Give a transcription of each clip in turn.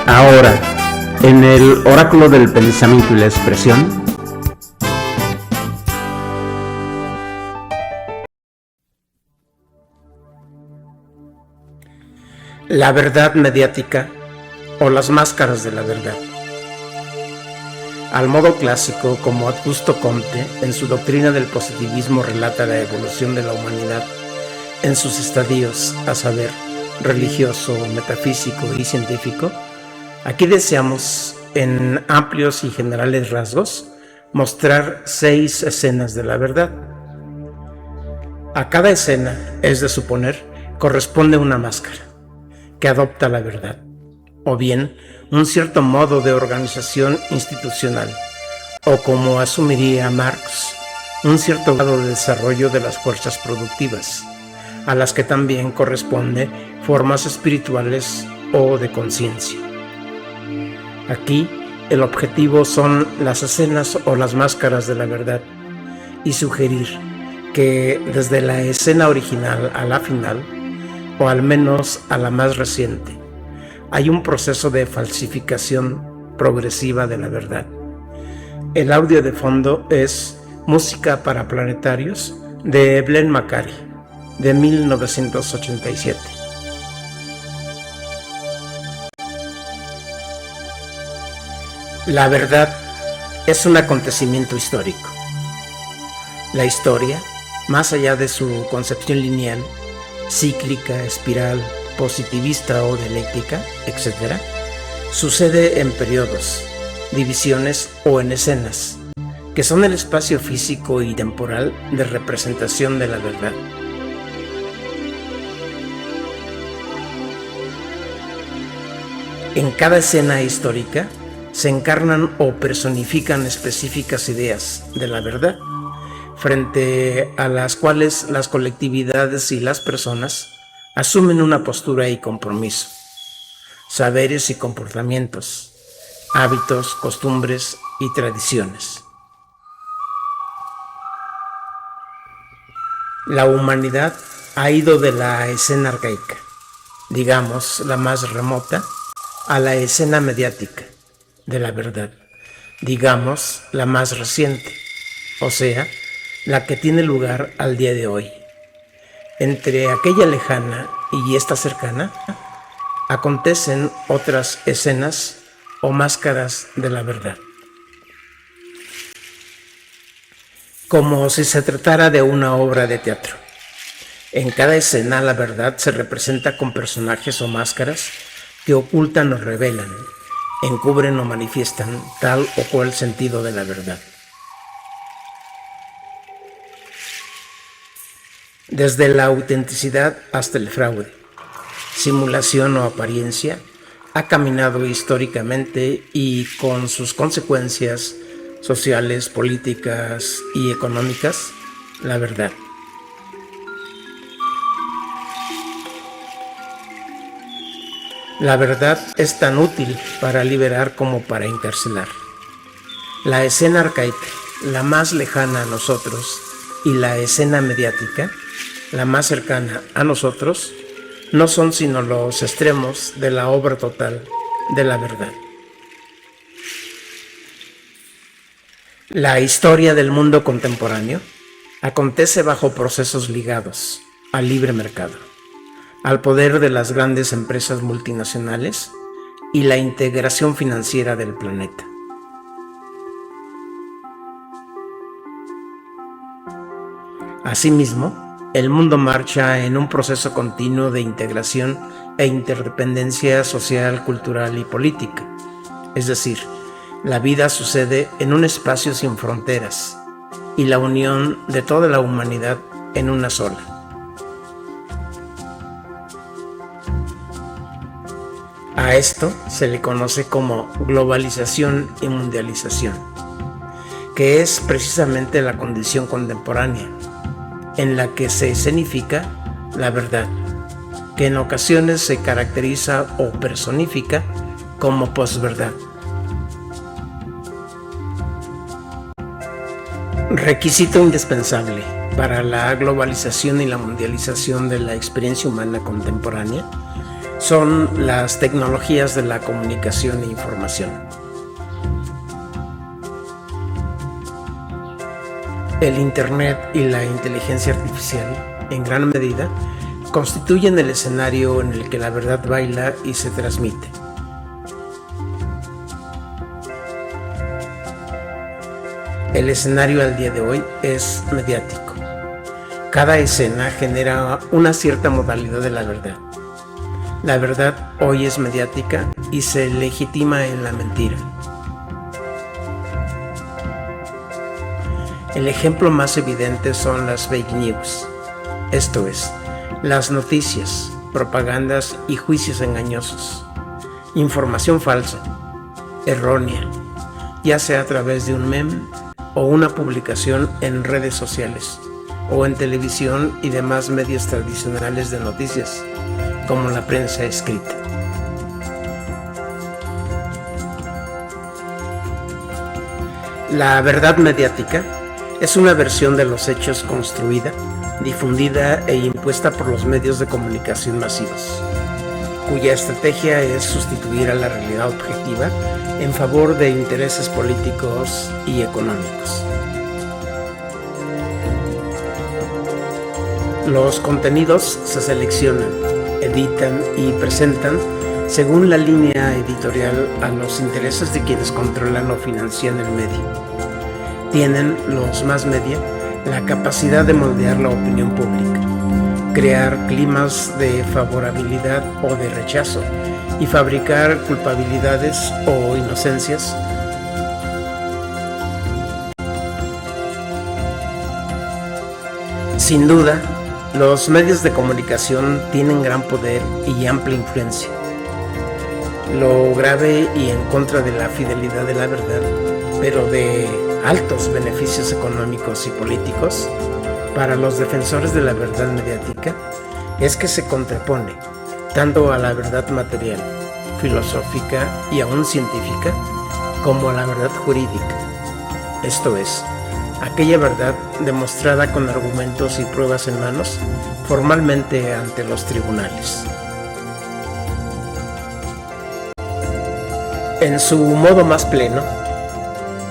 Ahora, en el oráculo del pensamiento y la expresión, la verdad mediática o las máscaras de la verdad. Al modo clásico, como Augusto Comte en su doctrina del positivismo relata la evolución de la humanidad en sus estadios, a saber, religioso, metafísico y científico, aquí deseamos, en amplios y generales rasgos, mostrar 6 escenas de la verdad. A cada escena, es de suponer, corresponde una máscara que adopta la verdad, o bien un cierto modo de organización institucional, o como asumiría Marx, un cierto grado de desarrollo de las fuerzas productivas, a las que también corresponde formas espirituales o de conciencia. Aquí el objetivo son las escenas o las máscaras de la verdad, y sugerir que desde la escena original a la final, o al menos a la más reciente, hay un proceso de falsificación progresiva de la verdad. El audio de fondo es Música para Planetarios de Glenn McCary, de 1987. La verdad es un acontecimiento histórico. La historia, más allá de su concepción lineal, cíclica, espiral, positivista o dialéctica, etc., sucede en periodos, divisiones o en escenas, que son el espacio físico y temporal de representación de la verdad. En cada escena histórica se encarnan o personifican específicas ideas de la verdad, frente a las cuales las colectividades y las personas asumen una postura y compromiso, saberes y comportamientos, hábitos, costumbres y tradiciones. La humanidad ha ido de la escena arcaica, digamos la más remota, a la escena mediática de la verdad, digamos la más reciente, o sea, la que tiene lugar al día de hoy. Entre aquella lejana y esta cercana, acontecen otras escenas o máscaras de la verdad. Como si se tratara de una obra de teatro. En cada escena la verdad se representa con personajes o máscaras que ocultan o revelan, encubren o manifiestan tal o cual sentido de la verdad. Desde la autenticidad hasta el fraude, simulación o apariencia, ha caminado históricamente y con sus consecuencias sociales, políticas y económicas, la verdad. La verdad es tan útil para liberar como para encarcelar. La escena arcaica, la más lejana a nosotros, y la escena mediática, la más cercana a nosotros, no son sino los extremos de la obra total de la verdad. La historia del mundo contemporáneo acontece bajo procesos ligados al libre mercado, al poder de las grandes empresas multinacionales y la integración financiera del planeta. Asimismo, el mundo marcha en un proceso continuo de integración e interdependencia social, cultural y política. Es decir, la vida sucede en un espacio sin fronteras y la unión de toda la humanidad en una sola. A esto se le conoce como globalización y mundialización, que es precisamente la condición contemporánea, en la que se escenifica la verdad, que en ocasiones se caracteriza o personifica como posverdad. Requisito indispensable para la globalización y la mundialización de la experiencia humana contemporánea son las tecnologías de la comunicación e información. El Internet y la inteligencia artificial, en gran medida, constituyen el escenario en el que la verdad baila y se transmite. El escenario al día de hoy es mediático. Cada escena genera una cierta modalidad de la verdad. La verdad hoy es mediática y se legitima en la mentira. El ejemplo más evidente son las fake news, esto es, las noticias, propagandas y juicios engañosos, información falsa, errónea, ya sea a través de un meme o una publicación en redes sociales o en televisión y demás medios tradicionales de noticias, como la prensa escrita. La verdad mediática es una versión de los hechos construida, difundida e impuesta por los medios de comunicación masivos, cuya estrategia es sustituir a la realidad objetiva en favor de intereses políticos y económicos. Los contenidos se seleccionan, editan y presentan según la línea editorial a los intereses de quienes controlan o financian el medio. Tienen los más media la capacidad de moldear la opinión pública, crear climas de favorabilidad o de rechazo y fabricar culpabilidades o inocencias. Sin duda, los medios de comunicación tienen gran poder y amplia influencia. Lo grave y en contra de la fidelidad de la verdad, pero de altos beneficios económicos y políticos para los defensores de la verdad mediática, es que se contrapone tanto a la verdad material, filosófica y aún científica, como a la verdad jurídica, esto es, aquella verdad demostrada con argumentos y pruebas en manos formalmente ante los tribunales. En su modo más pleno,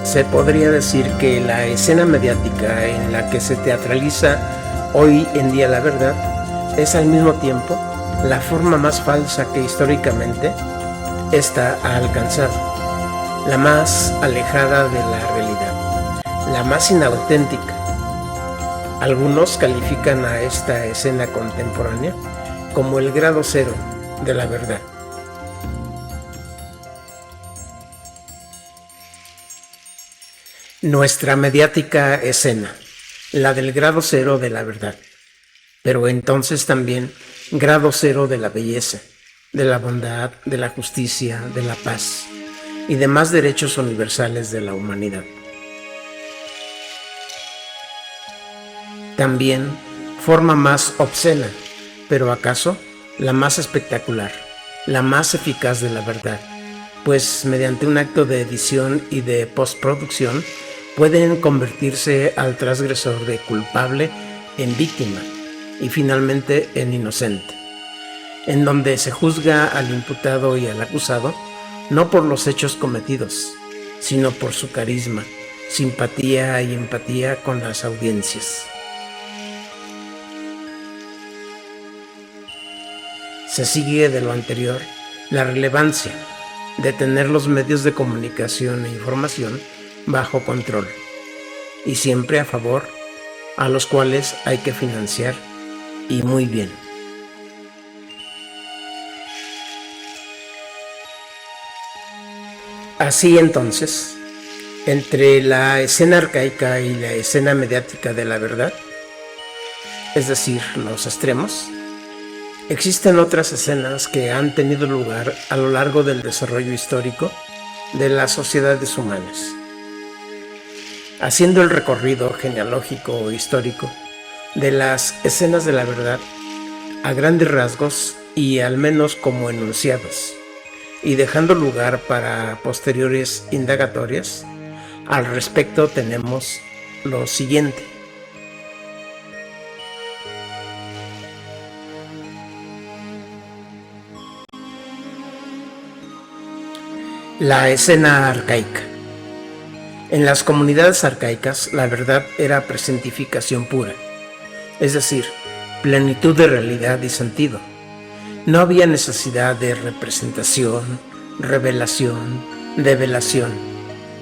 se podría decir que la escena mediática en la que se teatraliza hoy en día la verdad es al mismo tiempo la forma más falsa que históricamente ésta ha alcanzado, la más alejada de la realidad, la más inauténtica. Algunos califican a esta escena contemporánea como el grado cero de la verdad. Nuestra mediática escena, la del grado cero de la verdad, pero entonces también grado cero de la belleza, de la bondad, de la justicia, de la paz y demás derechos universales de la humanidad. También forma más obscena, pero acaso la más espectacular, la más eficaz de la verdad, pues mediante un acto de edición y de postproducción pueden convertirse al transgresor de culpable en víctima y finalmente en inocente, en donde se juzga al imputado y al acusado no por los hechos cometidos, sino por su carisma, simpatía y empatía con las audiencias. Se sigue de lo anterior la relevancia de tener los medios de comunicación e información bajo control y siempre a favor, a los cuales hay que financiar y muy bien. Así entonces, entre la escena arcaica y la escena mediática de la verdad, es decir, los extremos, existen otras escenas que han tenido lugar a lo largo del desarrollo histórico de las sociedades humanas. Haciendo el recorrido genealógico o histórico de las escenas de la verdad a grandes rasgos y al menos como enunciados, y dejando lugar para posteriores indagatorias, al respecto tenemos lo siguiente. La escena arcaica. En las comunidades arcaicas, la verdad era presentificación pura, es decir, plenitud de realidad y sentido. No había necesidad de representación, revelación, develación,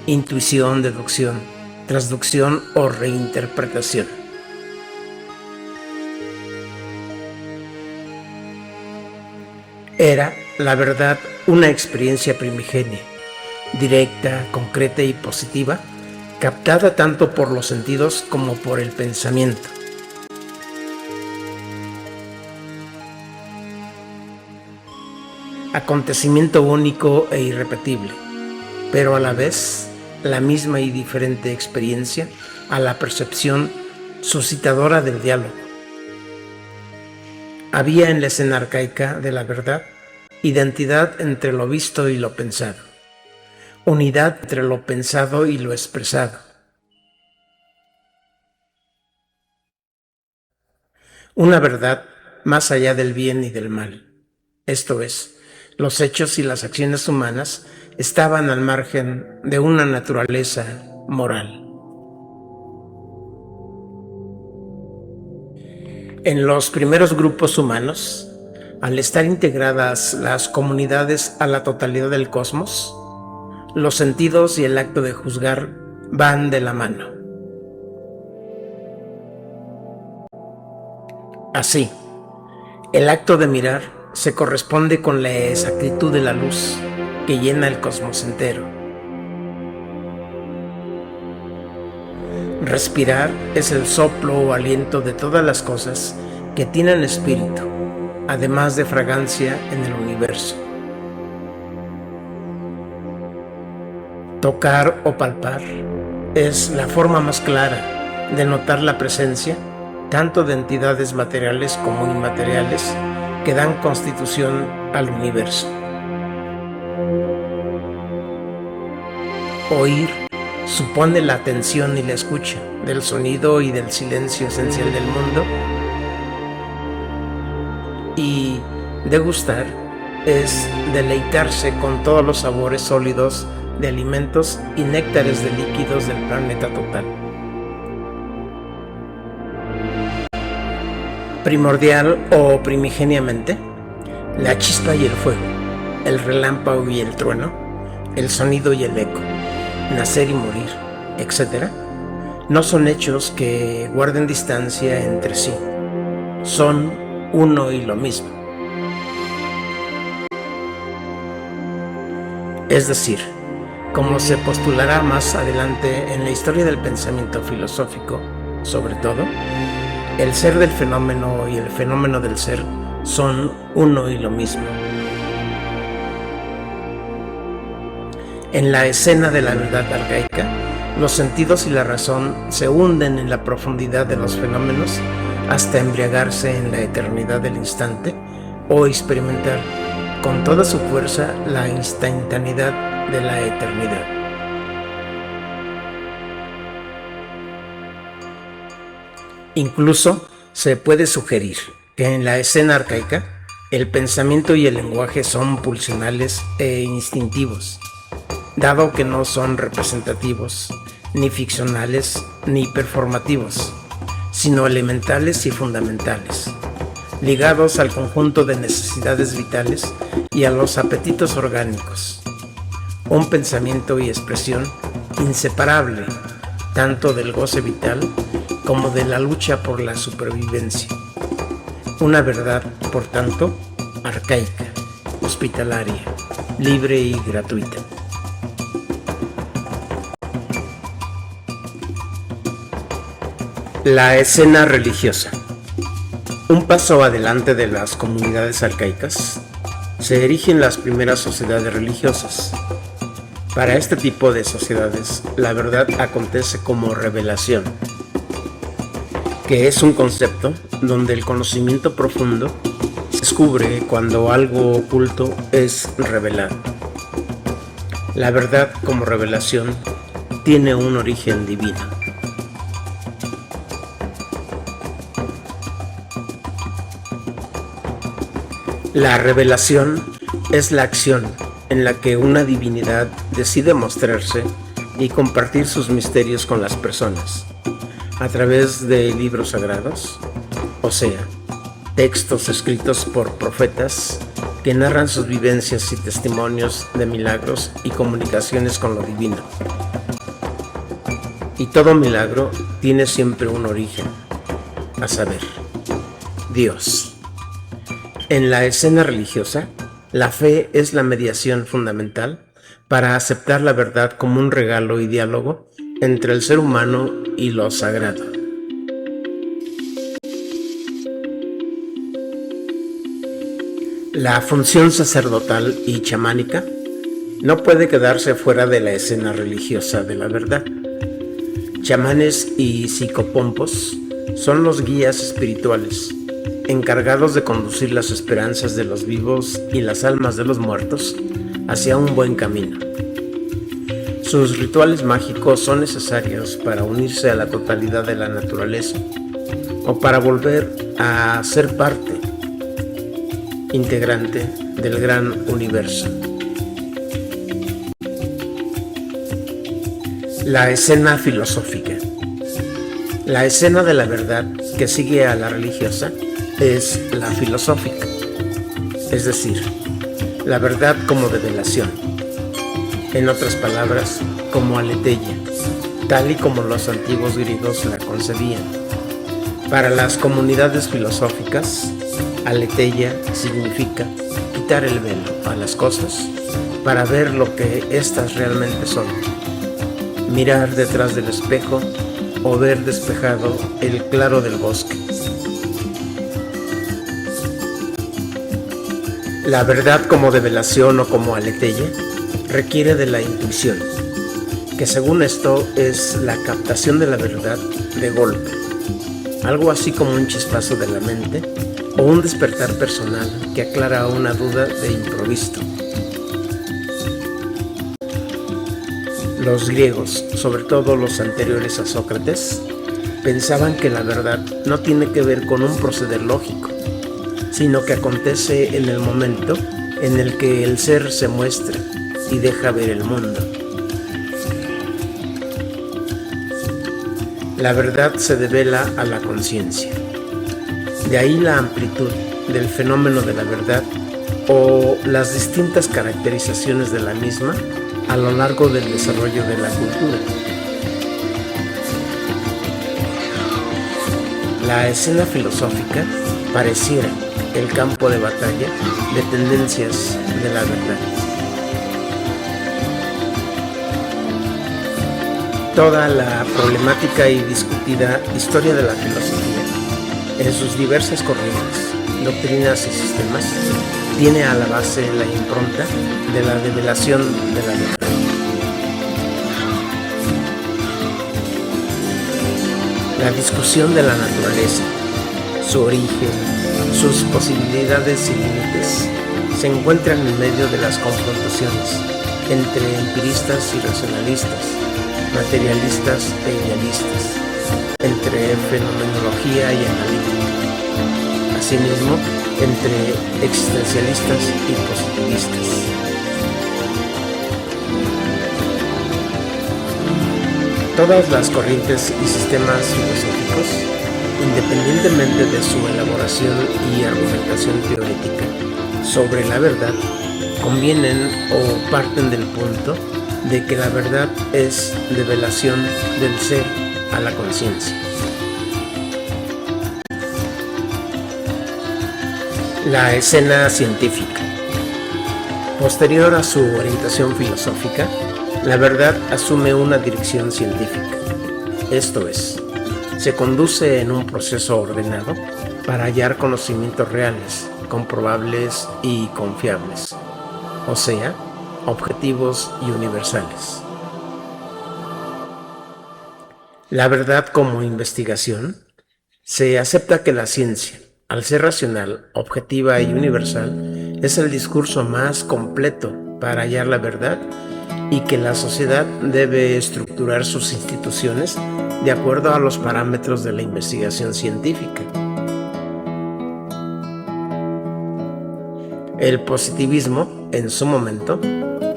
intuición, deducción, transducción o reinterpretación. Era, la verdad, una experiencia primigenia, directa, concreta y positiva, captada tanto por los sentidos como por el pensamiento. Acontecimiento único e irrepetible, pero a la vez la misma y diferente experiencia a la percepción suscitadora del diálogo. Había en la escena arcaica de la verdad identidad entre lo visto y lo pensado, unidad entre lo pensado y lo expresado. Una verdad más allá del bien y del mal, esto es, los hechos y las acciones humanas estaban al margen de una naturaleza moral. En los primeros grupos humanos, al estar integradas las comunidades a la totalidad del cosmos, los sentidos y el acto de juzgar van de la mano. Así, el acto de mirar se corresponde con la exactitud de la luz que llena el cosmos entero. Respirar es el soplo o aliento de todas las cosas que tienen espíritu, además de fragancia en el universo. Tocar o palpar es la forma más clara de notar la presencia tanto de entidades materiales como inmateriales que dan constitución al universo. Oír supone la atención y la escucha del sonido y del silencio esencial del mundo, y degustar es deleitarse con todos los sabores sólidos de alimentos y néctares de líquidos del planeta total. Primordial o primigeniamente, la chispa y el fuego, el relámpago y el trueno, el sonido y el eco, nacer y morir, etc., no son hechos que guarden distancia entre sí, son uno y lo mismo. Es decir, como se postulará más adelante en la historia del pensamiento filosófico, sobre todo, el ser del fenómeno y el fenómeno del ser son uno y lo mismo. En la escena de la verdad arcaica, los sentidos y la razón se hunden en la profundidad de los fenómenos hasta embriagarse en la eternidad del instante o experimentar con toda su fuerza la instantaneidad de la eternidad. Incluso se puede sugerir que en la escena arcaica el pensamiento y el lenguaje son pulsionales e instintivos, dado que no son representativos, ni ficcionales, ni performativos, sino elementales y fundamentales, ligados al conjunto de necesidades vitales y a los apetitos orgánicos. Un pensamiento y expresión inseparable tanto del goce vital como de la lucha por la supervivencia. Una verdad, por tanto, arcaica, hospitalaria, libre y gratuita. La escena religiosa. Un paso adelante de las comunidades arcaicas, se erigen las primeras sociedades religiosas. Para este tipo de sociedades, la verdad acontece como revelación, que es un concepto donde el conocimiento profundo se descubre cuando algo oculto es revelado. La verdad como revelación tiene un origen divino. La revelación es la acción en la que una divinidad decide mostrarse y compartir sus misterios con las personas, a través de libros sagrados, o sea, textos escritos por profetas que narran sus vivencias y testimonios de milagros y comunicaciones con lo divino. Y todo milagro tiene siempre un origen, a saber, Dios. En la escena religiosa, la fe es la mediación fundamental para aceptar la verdad como un regalo y diálogo entre el ser humano y lo sagrado. La función sacerdotal y chamánica no puede quedarse fuera de la escena religiosa de la verdad. Chamanes y psicopompos son los guías espirituales, encargados de conducir las esperanzas de los vivos y las almas de los muertos hacia un buen camino. Sus rituales mágicos son necesarios para unirse a la totalidad de la naturaleza o para volver a ser parte integrante del gran universo. La escena filosófica. La escena de la verdad que sigue a la religiosa es la filosófica, es decir, la verdad como revelación, en otras palabras, como aletheia, tal y como los antiguos griegos la concebían. Para las comunidades filosóficas, aletheia significa quitar el velo a las cosas para ver lo que éstas realmente son, mirar detrás del espejo o ver despejado el claro del bosque. La verdad como revelación o como aletheia requiere de la intuición, que según esto es la captación de la verdad de golpe, algo así como un chispazo de la mente o un despertar personal que aclara una duda de improviso. Los griegos, sobre todo los anteriores a Sócrates, pensaban que la verdad no tiene que ver con un proceder lógico, sino que acontece en el momento en el que el ser se muestra y deja ver el mundo. La verdad se devela a la conciencia. De ahí la amplitud del fenómeno de la verdad o las distintas caracterizaciones de la misma a lo largo del desarrollo de la cultura. La escena filosófica pareciera el campo de batalla de tendencias de la verdad. Toda la problemática y discutida historia de la filosofía, en sus diversas corrientes, doctrinas y sistemas, tiene a la base la impronta de la revelación de la verdad. La discusión de la naturaleza, su origen, sus posibilidades y límites, se encuentran en medio de las confrontaciones entre empiristas y racionalistas, materialistas e idealistas, entre fenomenología y analítica, asimismo entre existencialistas y positivistas. Todas las corrientes y sistemas filosóficos, independientemente de su elaboración y argumentación teórica sobre la verdad, convienen o parten del punto de que la verdad es revelación del ser a la conciencia. La escena científica. Posterior a su orientación filosófica, la verdad asume una dirección científica. Esto es, se conduce en un proceso ordenado para hallar conocimientos reales, comprobables y confiables, o sea, objetivos y universales. La verdad como investigación. Se acepta que la ciencia, al ser racional, objetiva y universal, es el discurso más completo para hallar la verdad y que la sociedad debe estructurar sus instituciones de acuerdo a los parámetros de la investigación científica. El positivismo, en su momento,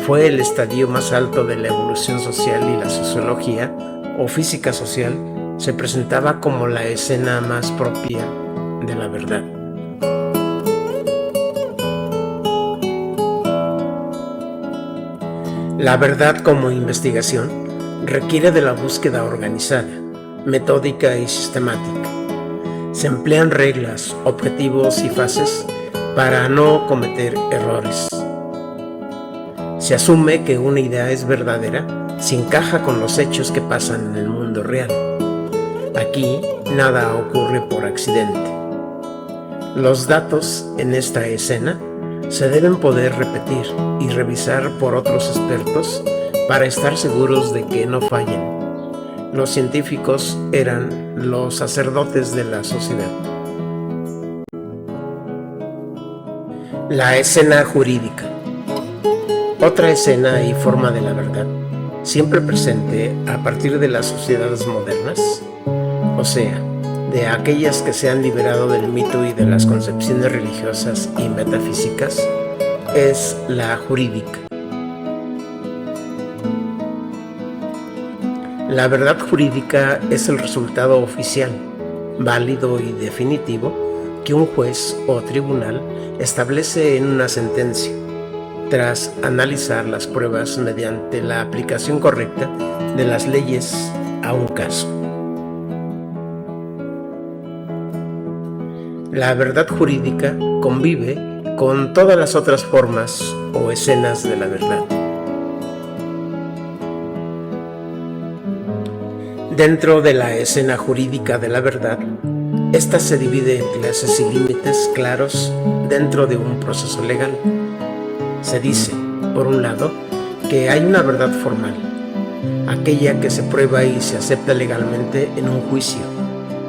fue el estadio más alto de la evolución social y la sociología o física social se presentaba como la escena más propia de la verdad. La verdad como investigación requiere de la búsqueda organizada, metódica y sistemática. Se emplean reglas, objetivos y fases para no cometer errores. Se asume que una idea es verdadera si encaja con los hechos que pasan en el mundo real. Aquí nada ocurre por accidente. Los datos en esta escena se deben poder repetir y revisar por otros expertos para estar seguros de que no fallen. Los científicos eran los sacerdotes de la sociedad. La escena jurídica. Otra escena y forma de la verdad, siempre presente a partir de las sociedades modernas, o sea, de aquellas que se han liberado del mito y de las concepciones religiosas y metafísicas, es la jurídica. La verdad jurídica es el resultado oficial, válido y definitivo que un juez o tribunal establece en una sentencia, tras analizar las pruebas mediante la aplicación correcta de las leyes a un caso. La verdad jurídica convive con todas las otras formas o escenas de la verdad. Dentro de la escena jurídica de la verdad, esta se divide en clases y límites claros dentro de un proceso legal. Se dice, por un lado, que hay una verdad formal, aquella que se prueba y se acepta legalmente en un juicio,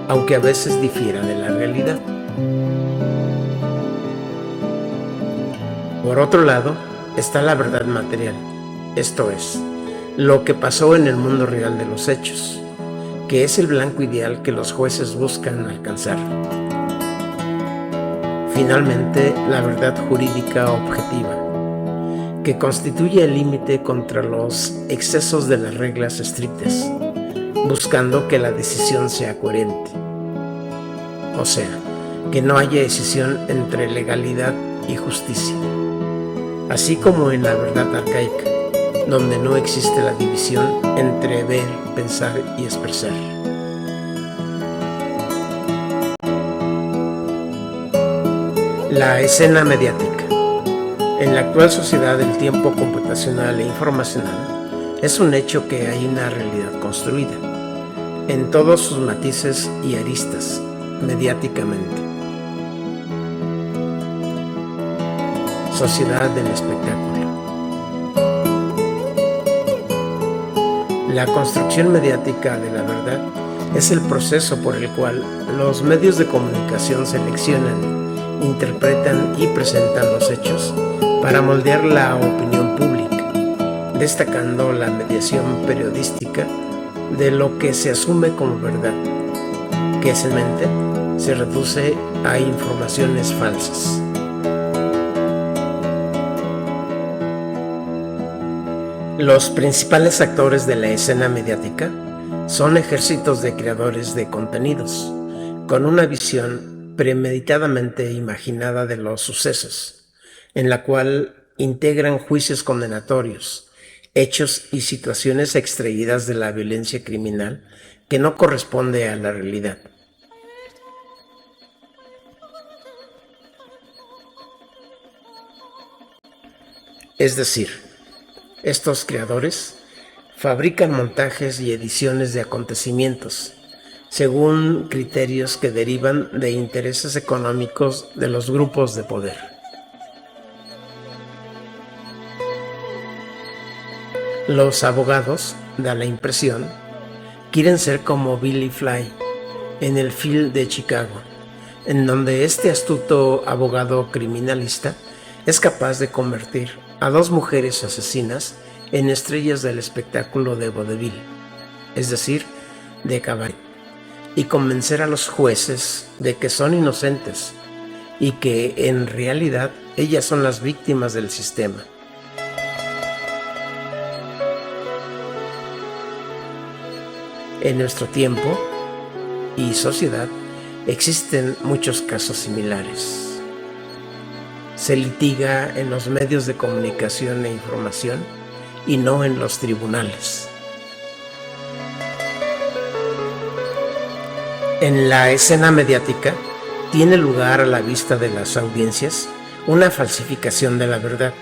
aunque a veces difiera de la realidad. Por otro lado, está la verdad material, esto es, lo que pasó en el mundo real de los hechos, que es el blanco ideal que los jueces buscan alcanzar. Finalmente, la verdad jurídica objetiva, que constituye el límite contra los excesos de las reglas estrictas, buscando que la decisión sea coherente. O sea, que no haya decisión entre legalidad y justicia, así como en la verdad arcaica, donde no existe la división entre ver, pensar y expresar. La escena mediática. En la actual sociedad del tiempo computacional e informacional, es un hecho que hay una realidad construida, en todos sus matices y aristas, mediáticamente. Sociedad del espectáculo. La construcción mediática de la verdad es el proceso por el cual los medios de comunicación seleccionan, interpretan y presentan los hechos para moldear la opinión pública, destacando la mediación periodística de lo que se asume como verdad, que se reduce a informaciones falsas. Los principales actores de la escena mediática son ejércitos de creadores de contenidos, con una visión premeditadamente imaginada de los sucesos, en la cual integran juicios condenatorios, hechos y situaciones extraídas de la violencia criminal que no corresponde a la realidad. Es decir, estos creadores fabrican montajes y ediciones de acontecimientos según criterios que derivan de intereses económicos de los grupos de poder. Los abogados, da la impresión, quieren ser como Billy Fly en el film de Chicago, en donde este astuto abogado criminalista es capaz de convertir a dos mujeres asesinas en estrellas del espectáculo de vodevil, es decir, de cabaret, y convencer a los jueces de que son inocentes y que en realidad ellas son las víctimas del sistema. En nuestro tiempo y sociedad existen muchos casos similares. Se litiga en los medios de comunicación e información y no en los tribunales. En la escena mediática tiene lugar a la vista de las audiencias una falsificación de la verdad,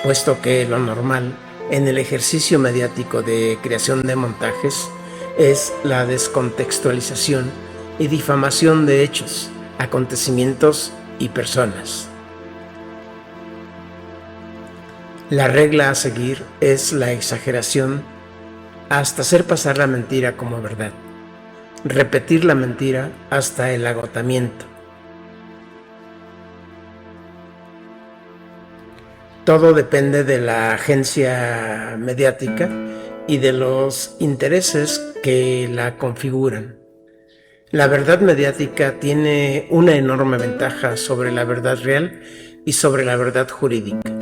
puesto que lo normal en el ejercicio mediático de creación de montajes es la descontextualización y difamación de hechos, acontecimientos y personas. La regla a seguir es la exageración hasta hacer pasar la mentira como verdad, repetir la mentira hasta el agotamiento. Todo depende de la agencia mediática y de los intereses que la configuran. La verdad mediática tiene una enorme ventaja sobre la verdad real y sobre la verdad jurídica.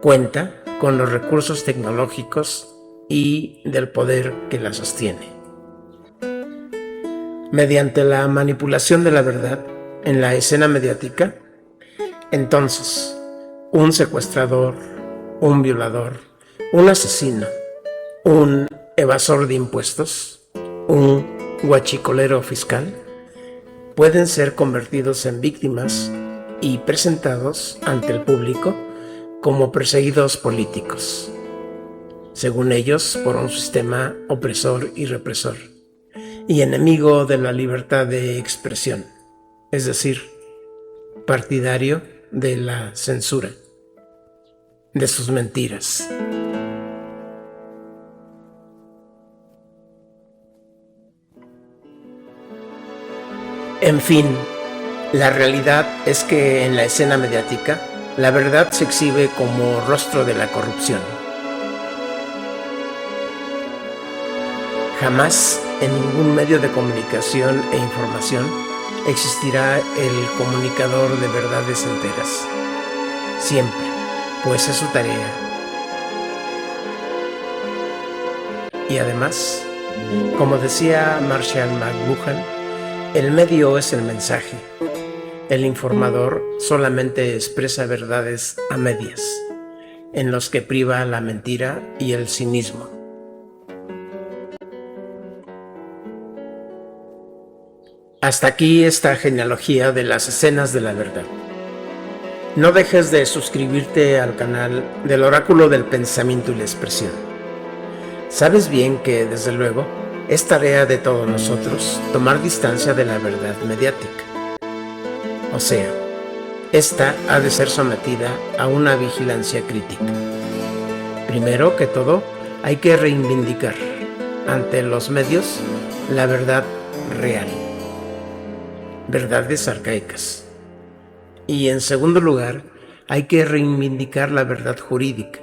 Cuenta con los recursos tecnológicos y del poder que la sostiene. Mediante la manipulación de la verdad en la escena mediática, entonces, un secuestrador, un violador, un asesino, un evasor de impuestos, un huachicolero fiscal, pueden ser convertidos en víctimas y presentados ante el público como perseguidos políticos, según ellos por un sistema opresor y represor, y enemigo de la libertad de expresión, es decir, partidario de la censura, de sus mentiras. En fin, la realidad es que en la escena mediática la verdad se exhibe como rostro de la corrupción. Jamás en ningún medio de comunicación e información existirá el comunicador de verdades enteras. Siempre, pues es su tarea. Y además, como decía Marshall McLuhan, el medio es el mensaje. El informador solamente expresa verdades a medias, en los que priva la mentira y el cinismo. Hasta aquí esta genealogía de las escenas de la verdad. No dejes de suscribirte al canal del Oráculo del Pensamiento y la Expresión. Sabes bien que, desde luego, es tarea de todos nosotros tomar distancia de la verdad mediática. O sea, esta ha de ser sometida a una vigilancia crítica. Primero que todo, hay que reivindicar ante los medios la verdad real, verdades arcaicas. Y en segundo lugar, hay que reivindicar la verdad jurídica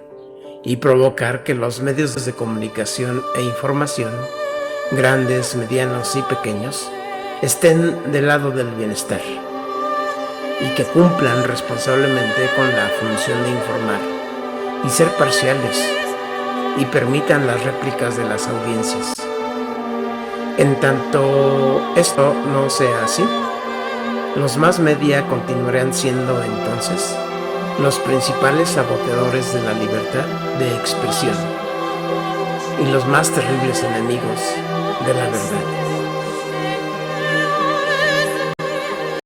y provocar que los medios de comunicación e información, grandes, medianos y pequeños, estén del lado del bienestar y que cumplan responsablemente con la función de informar y ser parciales y permitan las réplicas de las audiencias. En tanto esto no sea así, los más media continuarán siendo entonces los principales saboteadores de la libertad de expresión y los más terribles enemigos de la verdad.